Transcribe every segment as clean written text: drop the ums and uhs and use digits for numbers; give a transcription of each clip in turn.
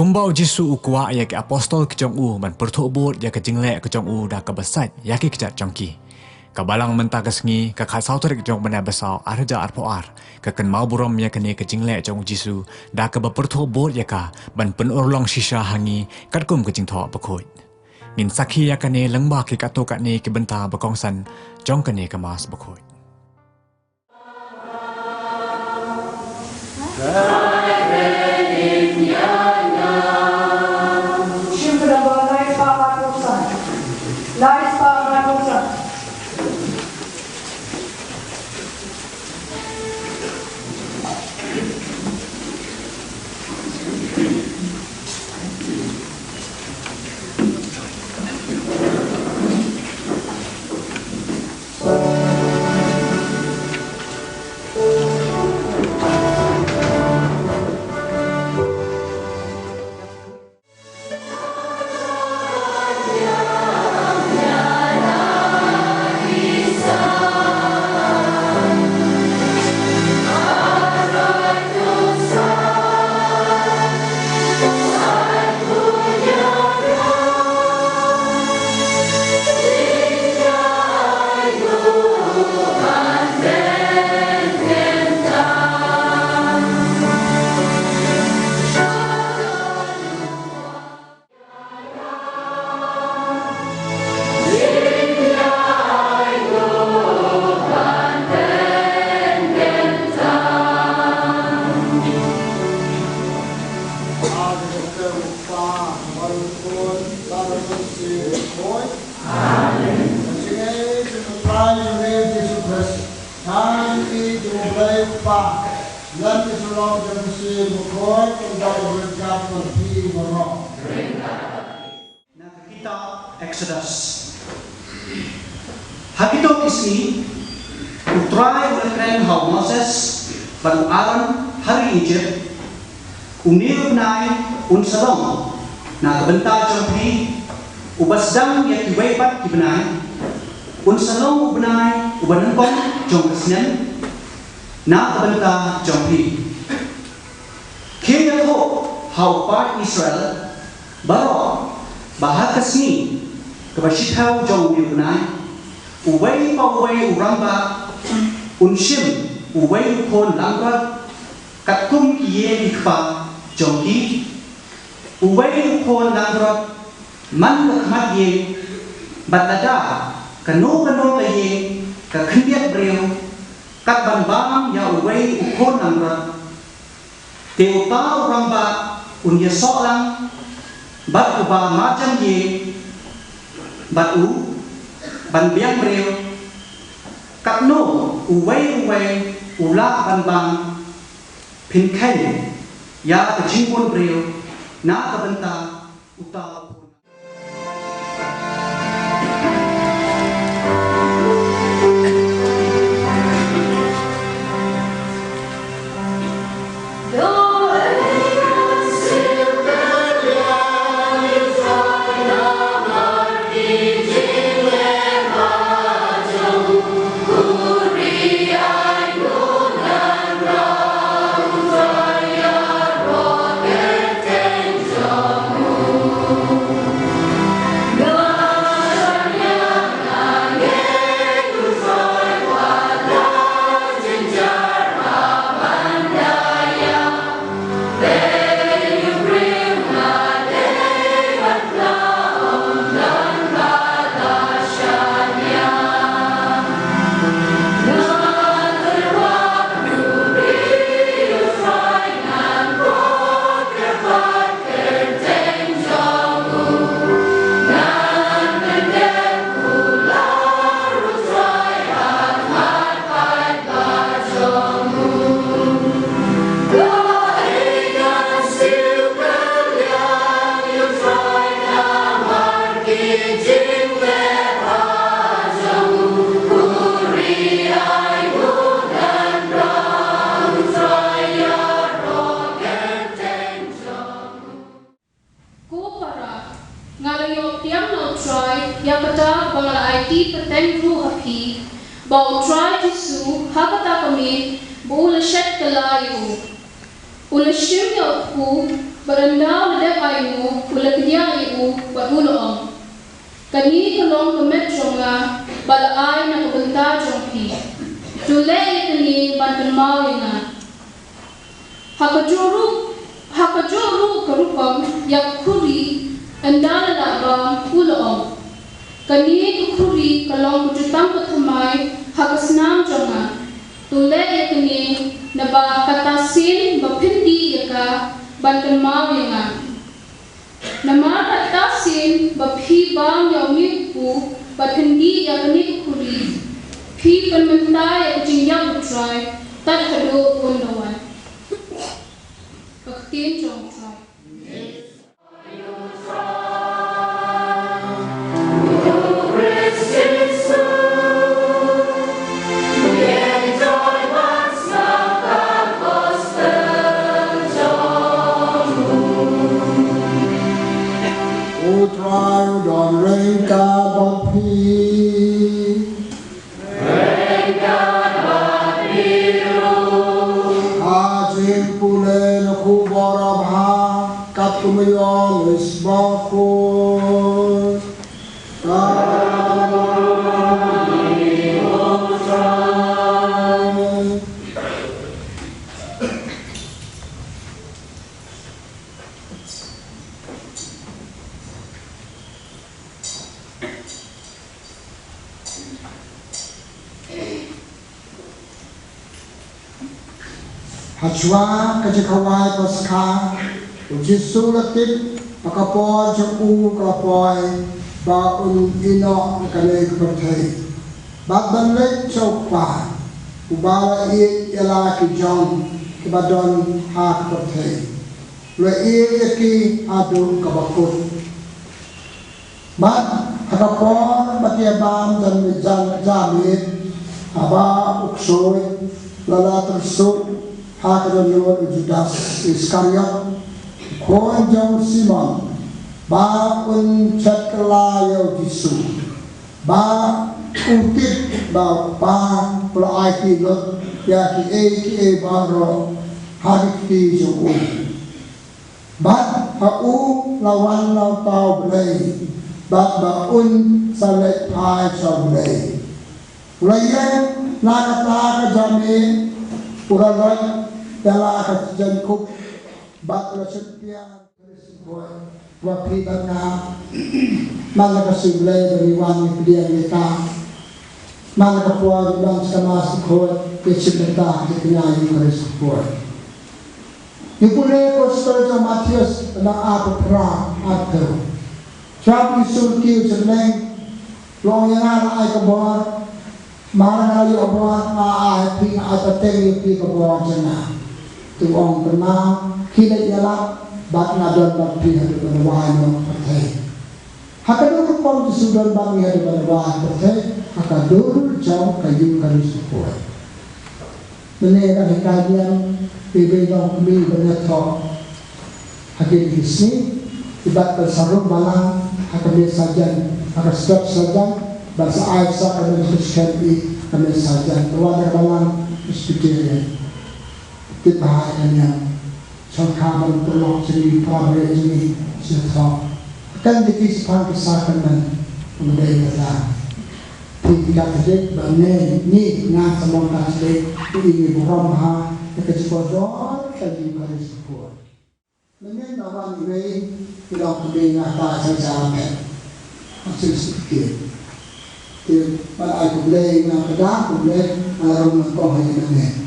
Kumbau Jisu ukwa ya ke apostol ke jong u man perthuk bot ya ke jingle ke jong u dah ke besat ya ke kejat jongki. Kabalang mentah kesengi ke khasau terik jong bena besau arja arpoar ke ken mau burom ya kene ke jingle jong Jisu dah ke berperthuk bot ya ka ban penurlong sisa hangi kat kum ke jingtho bekoi. Min sakhi ya kene lengba ke kato kat ne ke benta bekongsan jong kene ke mas bekoi. Exodus. Hakito isi utrai ulekren hau Moses ban Aaron hari Egypt unir nai salong na kebenta jompi ubasdang ya kiwaipat kibenai salong ubenai ubanengkong jom kesnen na kebenta jompi kaya ho hau part Israel baro bahag kesni kebashithau jong miunai uwei pa uwei uramba unshim uwei kon langrat katkum kiye ikpa jongki uwei kon langrat man lakmat ye batada kano kaye ka khindiat breu kat banbang ya uwei kon langrat teuta uramba unya solang bat uba macam ye bat u ban biang breu kapno uwei ula ban bang pin kai ya jingon breu na kabenta uta bau try Jisu hakata kami bula shet kalayu ula shimya ku Barandau na ayo ula kanya iu baruloong. Kani kalong kametro nga balaay na kabanta jong pi. Tule kani bantan mau nga. Hakajuru karupam yak kuri andala labang uloong. Kani kukuri kalong kujutang pathamay hakasnam jonga. Tule kani na ba katasin bapindi yaka bantan mau nga. Nama katasin baphi bang yauniku bapindi yakani kukuri. Phi panmentai jingya utrai tat hado undawan. Baktin jong trai. Hachwa kajikawai paska ujisu latit makapoy jaku kapoy ba ino kane kapertai bat banlek chokpa ubala ela ki jong kibadon ha kapertai le yaki adu kabakut bat akapoy batiabam dan mejan jamit aba uksoy lala tersuk Hakadon Lord Judas Iskariot, Kohen Jong Simon, Ba Un Chatlayo Jisu, Ba Utit Ba Pa Pulaiki Lot Yaki Baro Harikti Jong Bat Hau Lawan Lau Tau Blay, Bat Ba Un Salet Pai Chau Blay. Ulayan Nakataka Jami Uralat Dala kajian kup bat rasetya wapitana malaka sublay dari wangi pedian kita malaka puan bang sama sikot kecipta diknyai maris puan ipune kostor jo Matius na apa pra atau siapa sulki jeneng longyana ay kabor mana ayo kabor ay ping atau tengi ping kabor jenah tuong pernah kita ialah bat nadon bat pihak daripada wahana pertai. Hakadul pun disudon bat pihak daripada wahana pertai. Hakadul jauh kayu kayu sepuluh. Menekan kajian bebedong kami bernetok. Hakim kisni ibat bersarum malam hakam sajan hakam stop sajan bahasa Aisyah kami bersyari kami sajan keluar malam istiqamah. Bahayanya sangkaman pelok sendiri pabrik ini setelah kan dikisahkan kisahkan mengenai kata tidak sedek bane ni ngan semua sedek ini buram ha kecepatan tadi pada sepuluh mengenai nawan ini tidak boleh ngata saja masih sedikit pada aku boleh ngata boleh orang kau hanya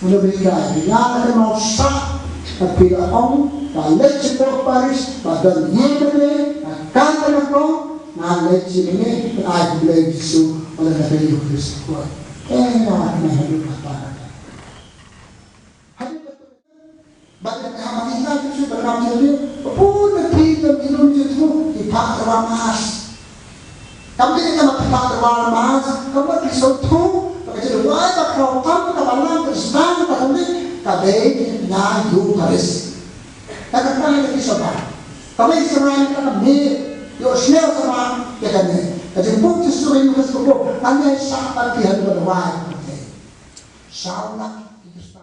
menurut kami, yang ada mausak, tapi orang kalau cepat Paris, badan ini akan terlalu, nalar ini ada boleh disu oleh Nabi Yesus Kristus. Nak hidup apa? Hidup badan kami kita itu berkam jadi, pun kita minum itu dipak ramas. Kami kita dipak ramas, kami disotu. Jadi wajah kau tahu kawalan tersenang kami kabeh nyayu karis. Kadang-kadang kita sobat. Kami sebenarnya kami yo snel sama dekane. Jadi bukti sudah itu sebab anda sahabat dia berwajib. Sauna kita.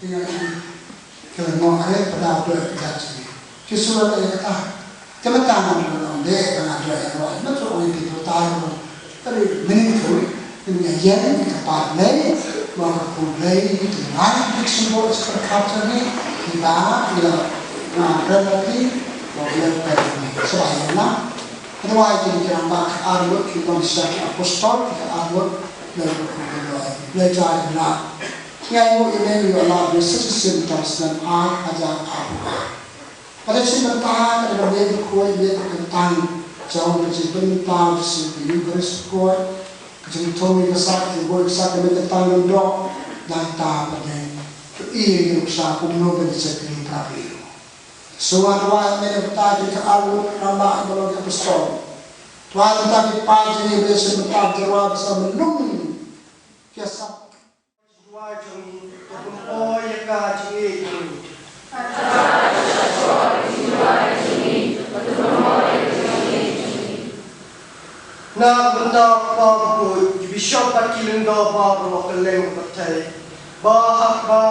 Tinggal ini kalau mau ada pada berkat ini. Kisah yang kata, jangan tangan dalam dek dengan ada yang lain. Macam orang itu tahu, tapi meninjau ini yang kita pakai, maka pulai dengan simbol seperti ini kita nah relatif boleh pergi sebabnya. Otherwise, you can back outward, you can set apostol, you can outward, belajar benar. Yang ini adalah such a symptoms dan ajar apa. Pada sebentar ada beberapa kuat dia tentang jauh kecil bentang seperti Eucharist kuat, kecil tomi besar, kecil besar kami tentang mendok dan tak pada ini yang besar kumno pada sekali tapi. Suatu waktu mereka bertanya ke alur nama kalau apostol. Tuhan tentang pagi ini biasa sebentar jawab sama menung kiasa. Na benda pabut bishop pakiling do pabro keleng patai bahak ba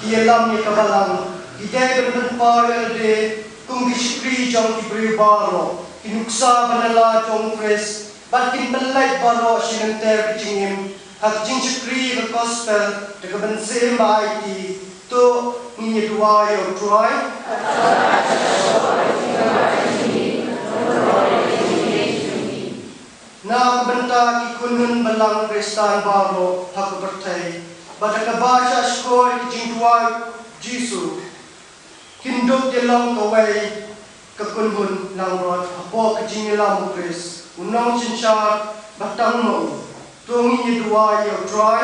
kielam ni kabalang ide ben parel de kung gishkri jong kibri baro kinuksa banala jong pres bakin belai baro sinenter kicingim hak jing shkri the gospel de ben sem baiti to ni dua yo try na benta kikunun balang kristan baro hak bertai pada kebaca skor jingdua jisu kinduk jelang kawai kekunbun lang rot apo kejingilam kris unong cinchat batang no tungi dua yo try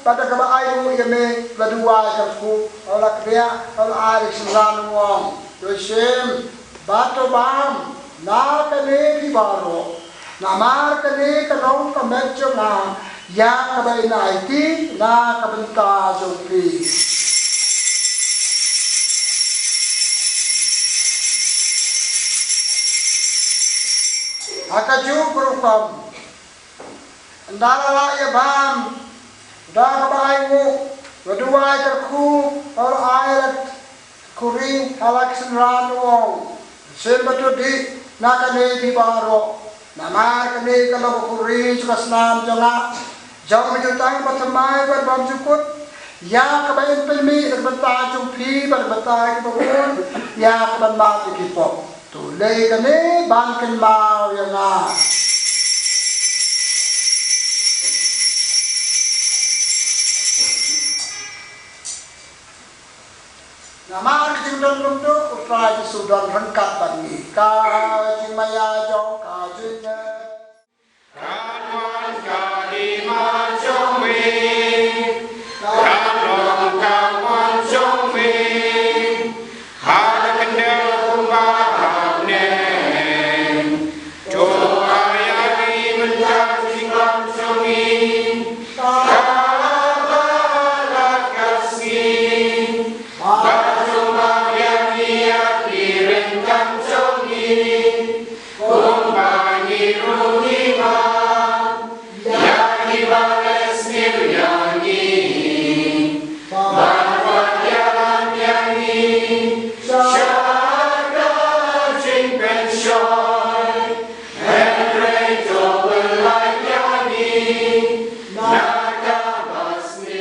pada kebaik mu yeme berdua aku olak dia olak ari sembilan wong dosim batu bam na kene di baro namar kene kanong kametjo na yang kabai na iti na kabenta jokli akaju berukam ndala ya bam dah baik mu berdua terku kalau ayat kuri halak senran wong sebatu di nakane di baro nama kane kalau kuri juga senam jangan jauh menjutang bertemai berbam cukut ya kebayan pelmi berbenta jumpi berbenta kebun ya keban kipok tu lei kane banken mau yang nama jing don lumdo utrai sudan rengkat bani ka jing maya jong ka jing Kawan kadima jomwe Kalong kawan jomwe Hada kendel kumbahane Joayari menjadi kamsungi Kabalat kasih Bajumah yang niat direngkam sungi joy, and great open like Yani, Nagamasi.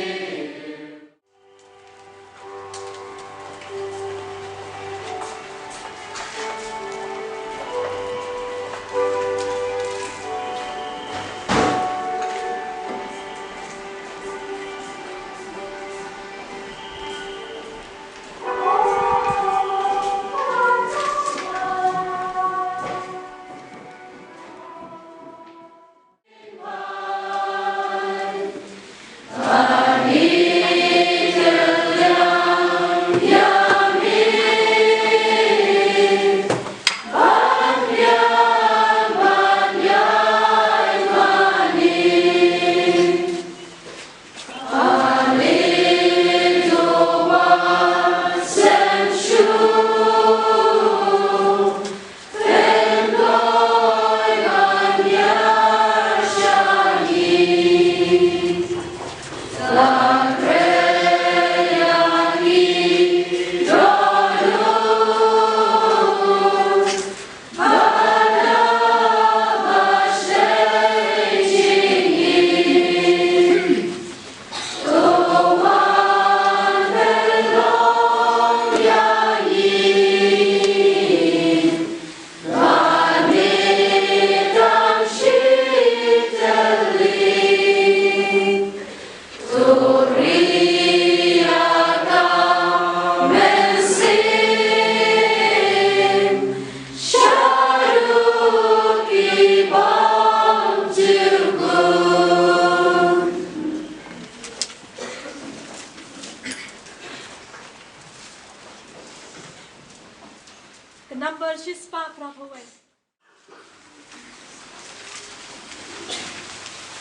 Number Shispa Prabhupada.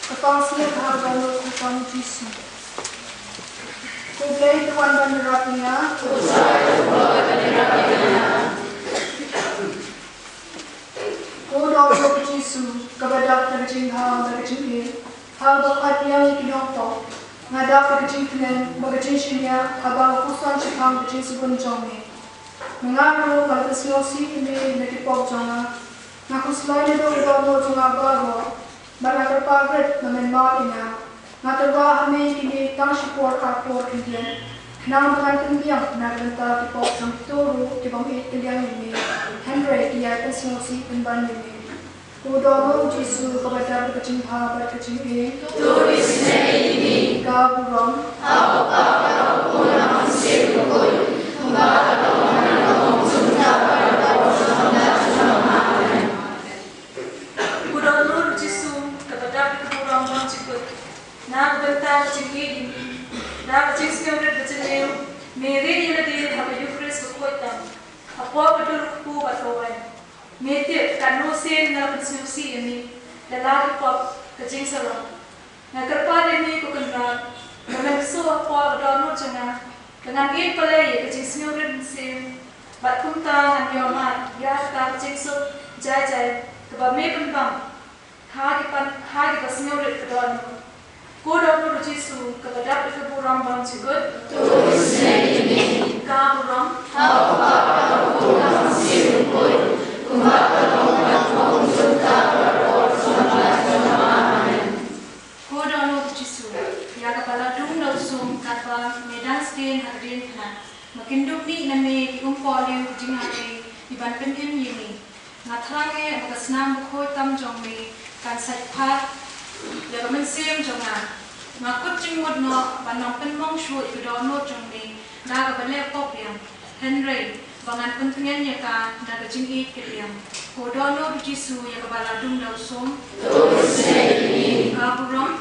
Kapasnya harga utang Yesus. Kublai tuan banderapinya. Kodok Yesus kepada kerajaan hal kerajaan hal bakat yang kinonto. Ngadak kerajaan kerajaan abang kusan cikang kerajaan sebun jomne. Mengaruh kalau kesiosi ini nekipok jangan. Ngaku selain itu udah jangan baru. Barang terpakat memenmatinya. Ngaterba kami kini tang support kapor kini. Kenang dengan kendiang nak bentar kipok sang turu kipong kendiang ini. Henry dia kesiosi penban ini. Kudono Yesus kepada berkecinta berkecinta. Tulis ini. Kau buram. Apa pun nama sirkul. Kudono Yesus kepada berkeburam dan cikut. Nak bentar cikit ini. Nak cikit berkecinta. Meri yang dia habis Yufres berkuatan. Apa betul ku berkawan. Meti kanu sen na pensusi ini dalam pop kecing salam. Na kerpa ini ku kenal. Dengan so apa berdono cina. Dengan ini pelai kecing senyurin sen. Bat kumta dan yomat ya tak kecing so jai kebab me penbang. Hagi pas senyurin berdono. Ku dono Yesus kepada berkeburam bang cikut. Tulis ini. Kau buram. Apa pun sirkul. Kodono Yesus, ya kepala dung langsung kata medang skin hadirin kena. Makin dumi nami diumpolin kucing hari di banten ini. Ngatrange bekas nam bukhoi tam jongmi kan sajpat ya mensim jonga. Ngakut jingmud no banang penmong shu ikudono jongmi naga bale pop yang Henry. Bangan pentingnya ka na kecing kiriam. Kodono Yesus ya kepala dung langsung. Tulis ini. Kaburam.